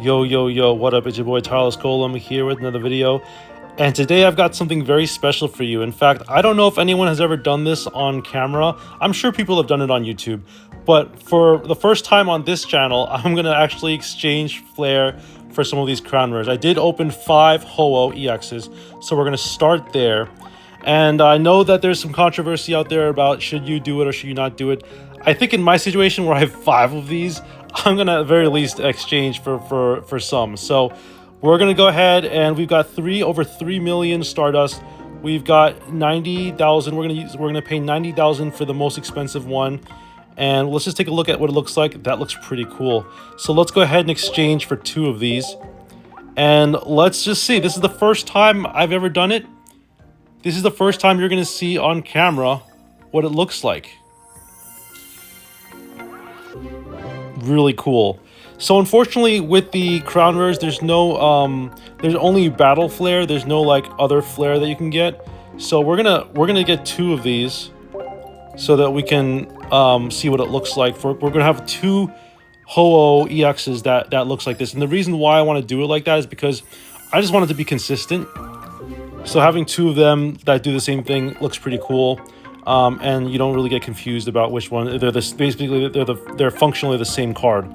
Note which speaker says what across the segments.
Speaker 1: Yo, yo, yo, what up? It's your boy Tarles Colum here with another video. And today I've got something very special for you. In fact, I don't know if anyone has ever done this on camera. I'm sure people have done it on YouTube. But for the first time on this channel, I'm going to actually exchange Flair for some of these crown rares. I did open 5 Ho-Oh EXs, so we're going to start there. And I know that there's some controversy out there about should you do it or should you not do it. I think in my situation where I have 5 of these, I'm gonna at the very least exchange for some. So we're gonna go ahead and we've got over 3 million Stardust. We've got 90,000. We're gonna pay 90,000 for the most expensive one. And let's just take a look at what it looks like. That looks pretty cool. So let's go ahead and exchange for 2 of these. And let's just see. This is the first time I've ever done it. This is the first time you're gonna see on camera what it looks like. Really cool. So unfortunately with the crown rares, there's no there's only battle flair. There's no like other flair that you can get. So we're gonna get 2 of these so that we can see what it looks like. We're gonna have 2 Ho-Oh EXs that looks like this. And the reason why I want to do it like that is because I just want it to be consistent. So having 2 of them that do the same thing looks pretty cool. And you don't really get confused about which one. They're functionally the same card.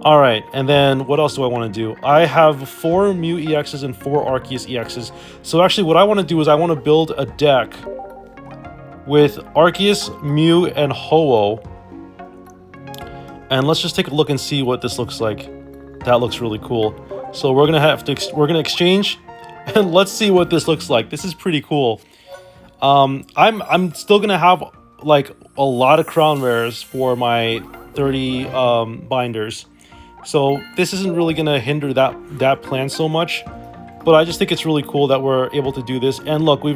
Speaker 1: All right, and then what else do I want to do? I have 4 Mew EXs and 4 Arceus EXs. So actually what I want to do is I want to build a deck with Arceus, Mew, and Ho-Oh. And let's just take a look and see what this looks like. That looks really cool. So we're gonna exchange, and let's see what this looks like. This is pretty cool. I'm still gonna have like a lot of crown rares for my 30 binders, so this isn't really gonna hinder that plan so much. But I just think it's really cool that we're able to do this. And look, we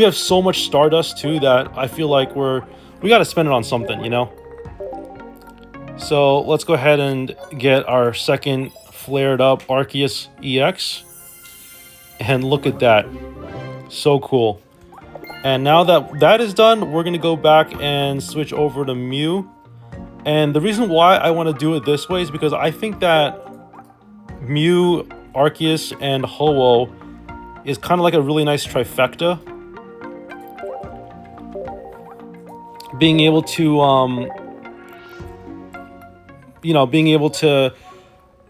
Speaker 1: have so much Stardust too that I feel like we got to spend it on something, you know. So let's go ahead and get our second flared up Arceus EX, and look at that, so cool. And now that that is done, we're going to go back and switch over to Mew. And the reason why I want to do it this way is because I think that Mew, Arceus, and Ho-Oh is kind of like a really nice trifecta. Being able to, being able to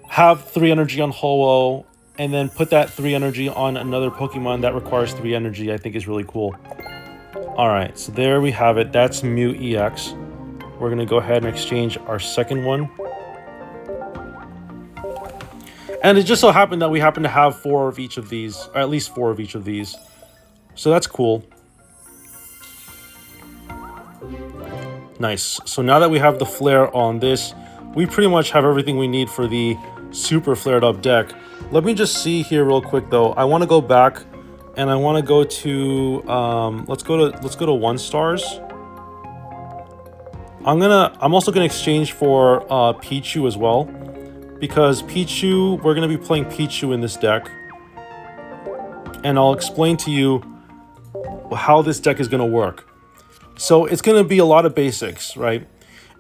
Speaker 1: have 3 energy on Ho-Oh and then put that 3 energy on another Pokemon that requires 3 energy, I think is really cool. Alright, so there we have it. That's Mew EX. We're going to go ahead and exchange our second one. And it just so happened that we happen to have 4 of each of these, or at least 4 of each of these. So that's cool. Nice. So now that we have the flare on this, we pretty much have everything we need for the super flared up deck. Let me just see here real quick though. I want to go back and I want to go to let's go to 1 stars. I'm also gonna exchange for Pichu as well, because Pichu, we're gonna be playing Pichu in this deck, and I'll explain to you how this deck is gonna work. So it's gonna be a lot of basics, right?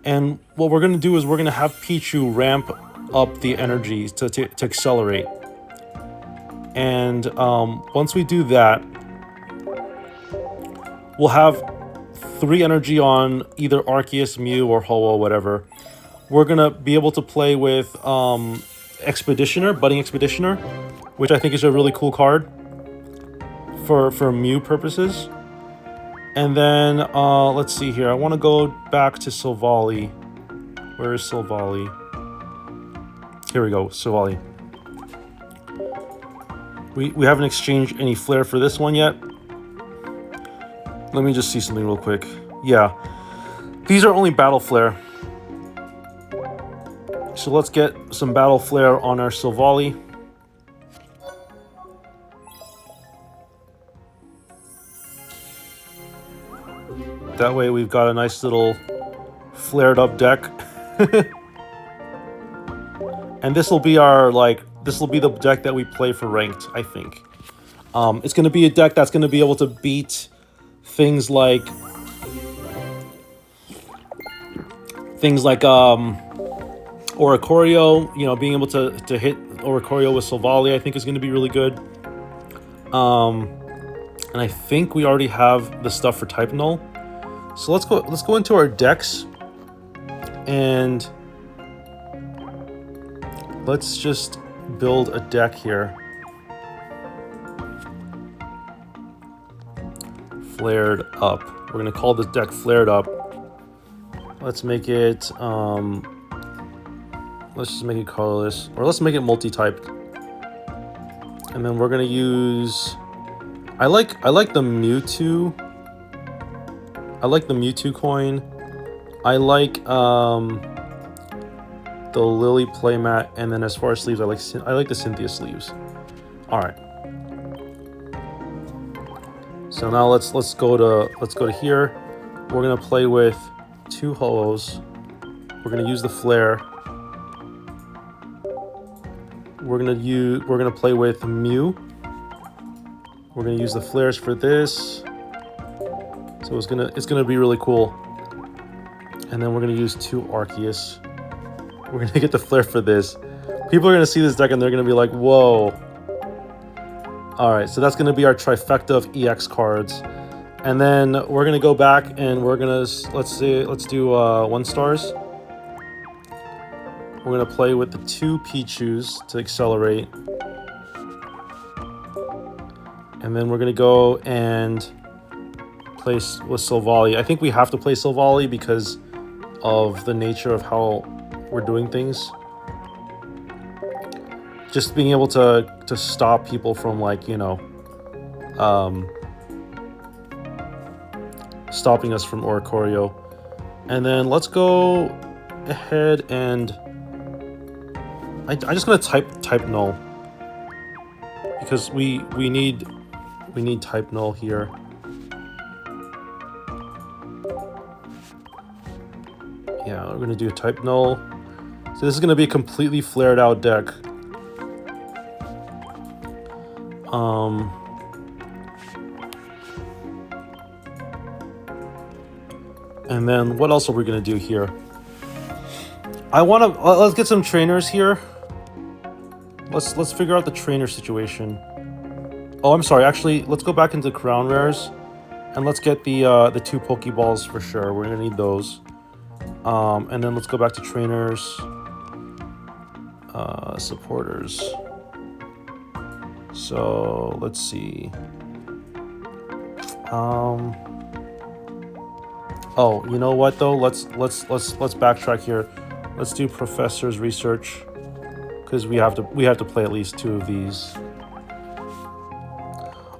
Speaker 1: And what we're gonna do is we're gonna have Pichu ramp up the energy to accelerate. And once we do that, we'll have 3 energy on either Arceus, Mew, or Ho-Oh, whatever. We're gonna be able to play with Expeditioner, Budding Expeditioner, which I think is a really cool card for Mew purposes. And then let's see here. I want to go back to Silvally. Where is Silvally? Here we go, Silvally. We haven't exchanged any flair for this one yet. Let me just see something real quick. Yeah, these are only battle flair. So let's get some battle flair on our Silvally. That way we've got a nice little flared up deck. And this will be the deck that we play for ranked, I think. It's going to be a deck that's going to be able to beat things like Oricorio, you know, being able to hit Oricorio with Silvally, I think is going to be really good. And I think we already have the stuff for type null. So let's go into our decks and let's just build a deck here. Flared up. We're gonna call this deck Flared Up. Let's make it let's just make it colorless, or let's make it multi-typed. And then we're gonna use I like the Mewtwo. I like the Mewtwo coin. I like the Lily playmat, and then as far as sleeves, I like the Cynthia sleeves. All right. So now let's go to here. We're gonna play with 2 Ho-Ohs. We're gonna use the Flair. We're gonna play with Mew. We're gonna use the Flairs for this. So it's gonna be really cool. And then we're gonna use 2 Arceus. We're gonna get the Flair for this. People are gonna see this deck and they're gonna be like, whoa. Alright, so that's gonna be our trifecta of EX cards. And then we're gonna go back and we're gonna, let's do 1 stars. We're gonna play with the 2 Pichus to accelerate. And then we're gonna go and play with Silvally. I think we have to play Silvally because of the nature of how we're doing things. Just being able to stop people from, like, you know, stopping us from Oricorio. And then let's go ahead and I'm just gonna type null because we need type null here. Yeah, we're gonna do a type null. So this is gonna be a completely flared out deck. And then what else are we gonna do here? Let's get some trainers here. Let's figure out the trainer situation. Oh, I'm sorry. Actually, let's go back into Crown Rares, and let's get the 2 Pokeballs for sure. We're gonna need those. And then let's go back to trainers, supporters. So let's see. Oh, you know what though? Let's backtrack here. Let's do Professor's Research because we have to play at least 2 of these.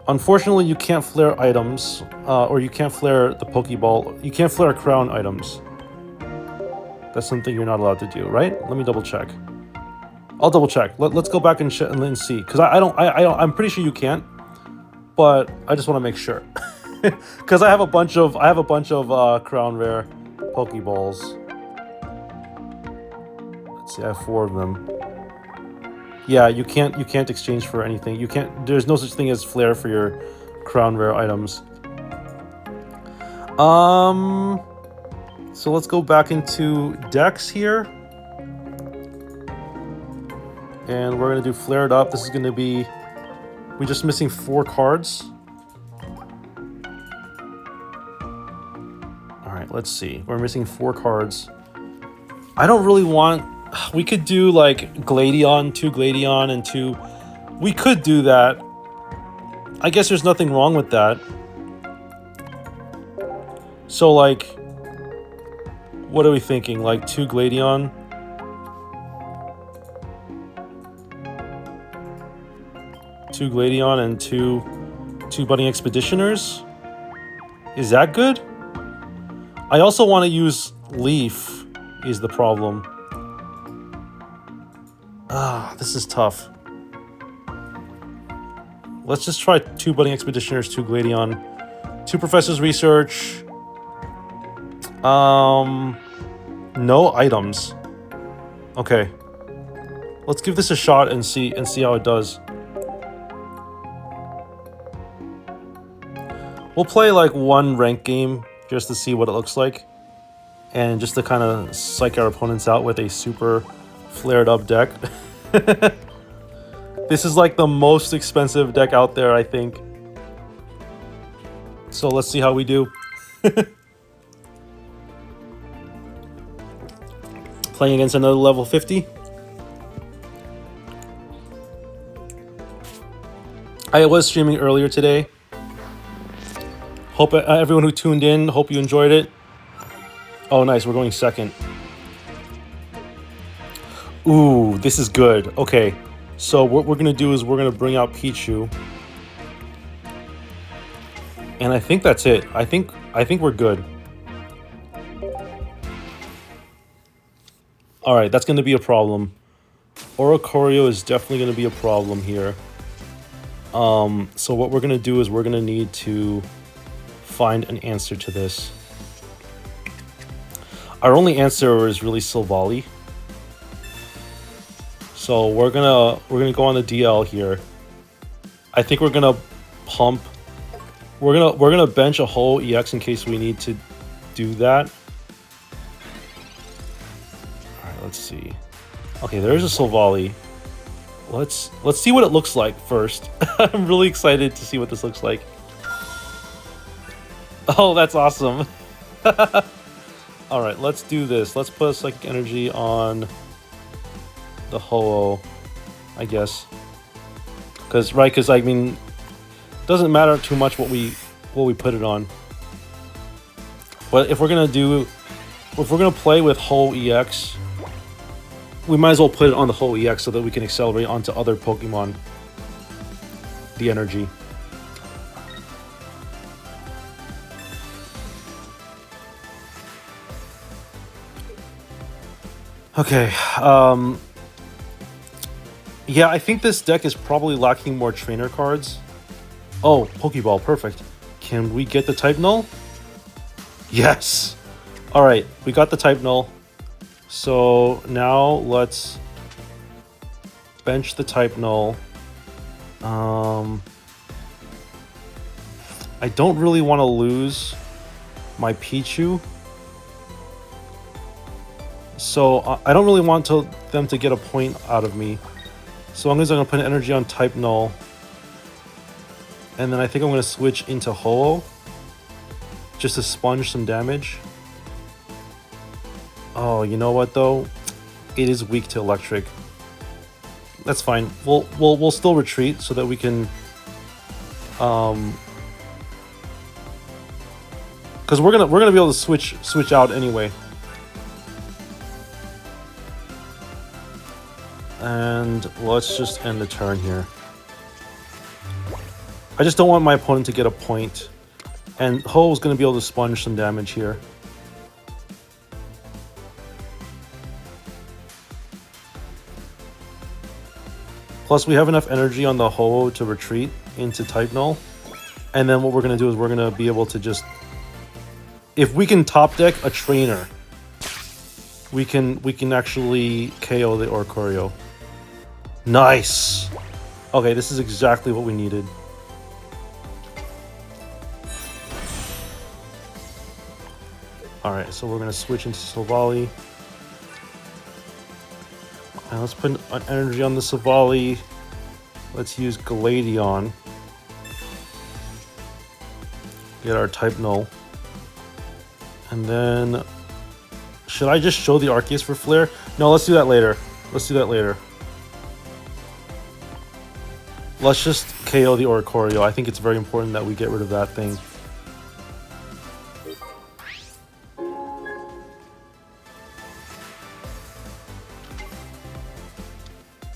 Speaker 1: Unfortunately, you can't flare items, or you can't flare the Pokeball. You can't flare crown items. That's something you're not allowed to do, right? Let me double check. I'll double check. Let's go back and see, because I'm pretty sure you can't, but I just want to make sure, because I have a bunch of crown rare Pokeballs. Let's see, I have 4 of them. Yeah, you can't exchange for anything. You can't. There's no such thing as flair for your crown rare items. So let's go back into decks here. And we're gonna do flared up. This is gonna be, we're just missing 4 cards. All right, let's see. We're missing 4 cards. I don't really want, we could do like Gladion, 2 Gladion and 2. We could do that. I guess there's nothing wrong with that. So like, what are we thinking? Like 2 Gladion? Two Gladion and two Budding Expeditioners? Is that good? I also want to use Leaf, is the problem. Ah, this is tough. Let's just try 2 Budding Expeditioners, 2 Gladion, 2 Professor's Research. No items. Okay. Let's give this a shot and see how it does. We'll play like 1 ranked game just to see what it looks like, and just to kind of psych our opponents out with a super Flared up deck. This is like the most expensive deck out there, I think. So let's see how we do. Playing against another level 50. I was streaming earlier today. Hope everyone who tuned in, hope you enjoyed it. Oh, nice. We're going second. Ooh, this is good. Okay. So what we're going to do is we're going to bring out Pichu. And I think that's it. I think we're good. All right, that's going to be a problem. Oricorio is definitely going to be a problem here. So what we're going to do is we're going to need to find an answer to this. Our only answer is really Silvally. So we're gonna go on the DL here. I think we're gonna pump. We're gonna bench a whole EX in case we need to do that. All right, let's see. Okay, there's a Silvally. Let's see what it looks like first. I'm really excited to see what this looks like. Oh, that's awesome. All right, let's do this. Let's put a Psychic Energy on the Ho-Oh, I guess. Because I mean, it doesn't matter too much what we put it on. But if we're gonna play with Ho EX, we might as well put it on the Ho EX so that we can accelerate onto other Pokemon. The energy. Okay, yeah, I think this deck is probably lacking more trainer cards. Oh, Pokeball, perfect. Can we get the Type Null? Yes! Alright, we got the Type Null. So now let's bench the Type Null. I don't really want to lose my Pichu. So I don't really want them to get a point out of me. So I'm just going to put an energy on Type Null. And then I think I'm going to switch into Ho-Oh. Just to sponge some damage. Oh, you know what though? It is weak to electric. That's fine. We'll still retreat so that we can because we're gonna be able to switch out anyway. And let's just end the turn here. I just don't want my opponent to get a point. And Ho is going to be able to sponge some damage here. Plus, we have enough energy on the Ho to retreat into Type Null. And then what we're going to do is we're going to be able to just... If we can top deck a trainer, we can actually KO the Oricorio. Nice! Okay, this is exactly what we needed. Alright, so we're going to switch into Silvally. And let's put an energy on the Silvally. Let's use Galadion. Get our Type Null. And then... Should I just show the Arceus for Flare? No, let's do that later. Let's do that later. Let's just KO the Oricorio. I think it's very important that we get rid of that thing.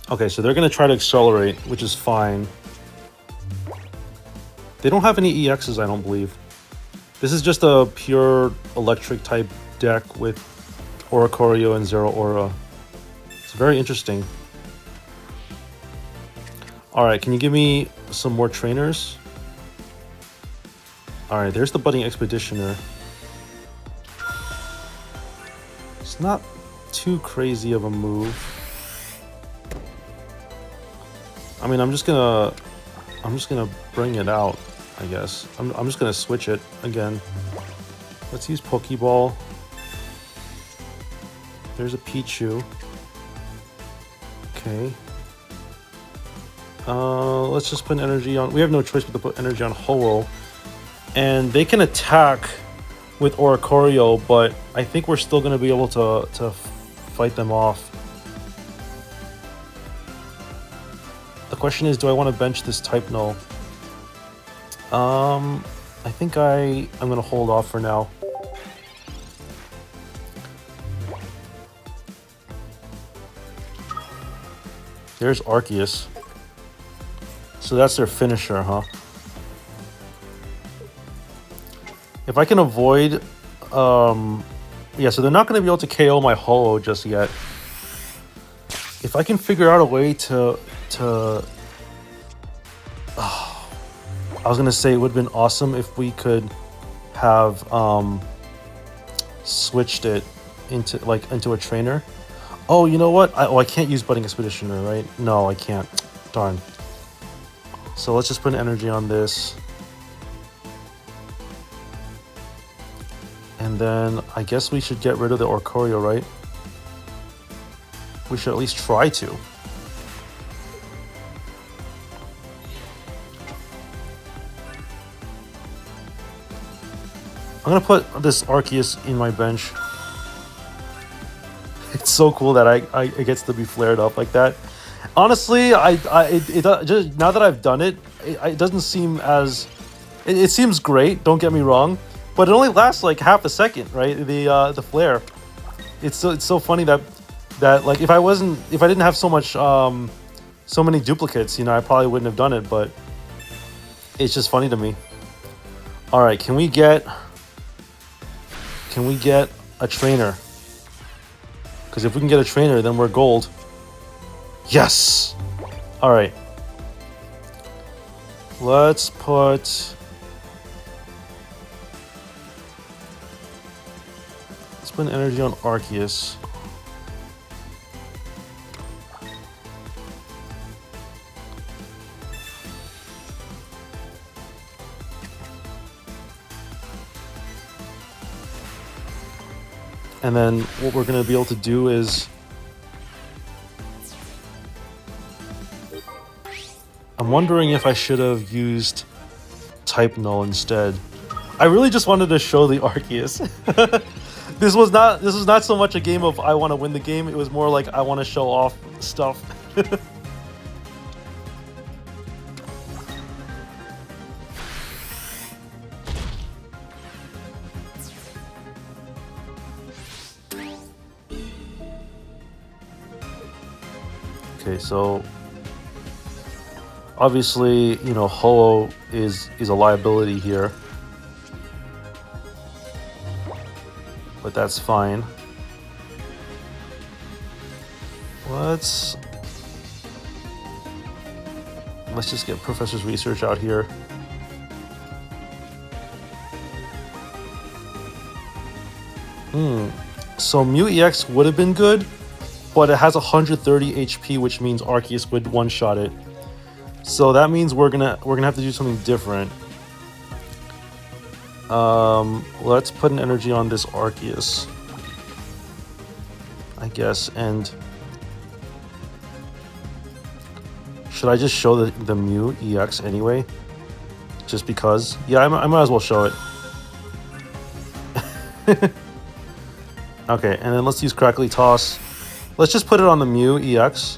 Speaker 1: Okay, so they're going to try to accelerate, which is fine. They don't have any EXs, I don't believe. This is just a pure electric type deck with Oricorio and Zero Aura. It's very interesting. Alright, can you give me some more trainers? Alright, there's the Budding Expeditioner. It's not too crazy of a move. I mean, I'm just gonna bring it out, I guess. I'm just gonna switch it again. Let's use Pokeball. There's a Pichu. Okay. Let's just put energy on. We have no choice but to put energy on Ho-Oh. And they can attack with Oricorio, but I think we're still going to be able to fight them off. The question is, do I want to bench this type null? I think I'm going to hold off for now. There's Arceus. So that's their finisher, huh? If I can avoid... yeah, so they're not going to be able to KO my Ho-Oh just yet. If I can figure out a way to I was going to say it would have been awesome if we could have switched it into a trainer. Oh, you know what? I can't use Budding Expeditioner, right? No, I can't. Darn. So let's just put an energy on this. And then I guess we should get rid of the Oricorio, right? We should at least try to. I'm gonna put this Arceus in my bench. It's so cool that it gets to be flared up like that. Honestly, just now that I've done it, it doesn't seem as... It seems great, don't get me wrong, but it only lasts like half a second, right? The flare. It's so funny that like if I didn't have so many duplicates, you know, I probably wouldn't have done it, but it's just funny to me. All right, can we get a trainer? Because if we can get a trainer, then we're gold. Yes! All right. Let's put an energy on Arceus. And then what we're going to be able to do is... I'm wondering if I should have used Type Null instead. I really just wanted to show the Arceus. This was not so much a game of I want to win the game. It was more like I want to show off stuff. Okay, so obviously, you know, Ho-Oh is a liability here, but that's fine. Let's just get Professor's Research out here. So Mew EX would have been good, but it has 130 HP, which means Arceus would one-shot it. So that means we're gonna have to do something different. Let's put an energy on this Arceus, I guess. And should I just show the Mew EX anyway? Just because? Yeah, I might as well show it. Okay, and then let's use Crackly Toss. Let's just put it on the Mew EX.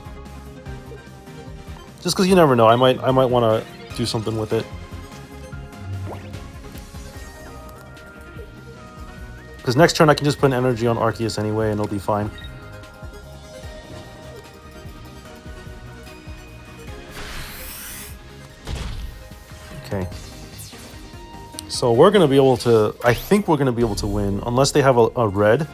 Speaker 1: Just because you never know, I might want to do something with it. Because next turn I can just put an energy on Arceus anyway, and it'll be fine. Okay. So we're gonna be able to. I think we're gonna be able to win, unless they have a red.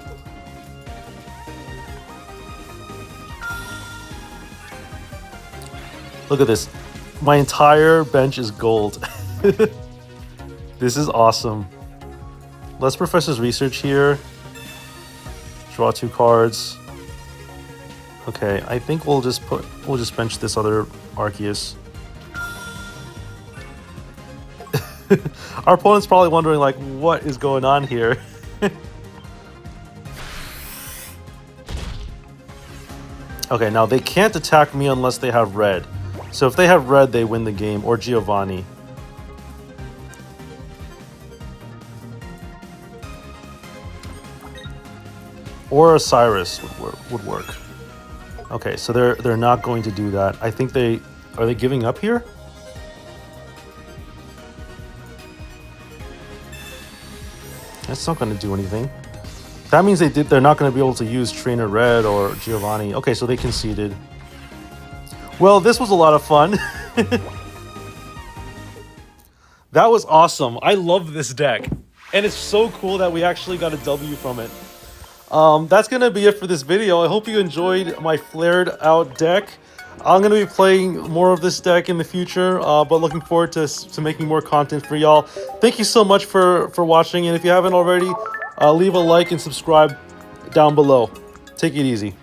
Speaker 1: Look at this. My entire bench is gold. This is awesome. Let's Professor's Research here. Draw 2 cards. Okay, I think we'll just bench this other Arceus. Our opponent's probably wondering, like, what is going on here? Okay, now they can't attack me unless they have red. So if they have red, they win the game, or Giovanni. Or Osiris would work. Okay, so they're not going to do that. I think are they giving up here? That's not going to do anything. That means they're not going to be able to use Trainer Red or Giovanni. Okay, so they conceded. Well, this was a lot of fun. That was awesome. I love this deck. And it's so cool that we actually got a W from it. That's going to be it for this video. I hope you enjoyed my flared out deck. I'm going to be playing more of this deck in the future, but looking forward to making more content for y'all. Thank you so much for watching, and if you haven't already, leave a like and subscribe down below. Take it easy.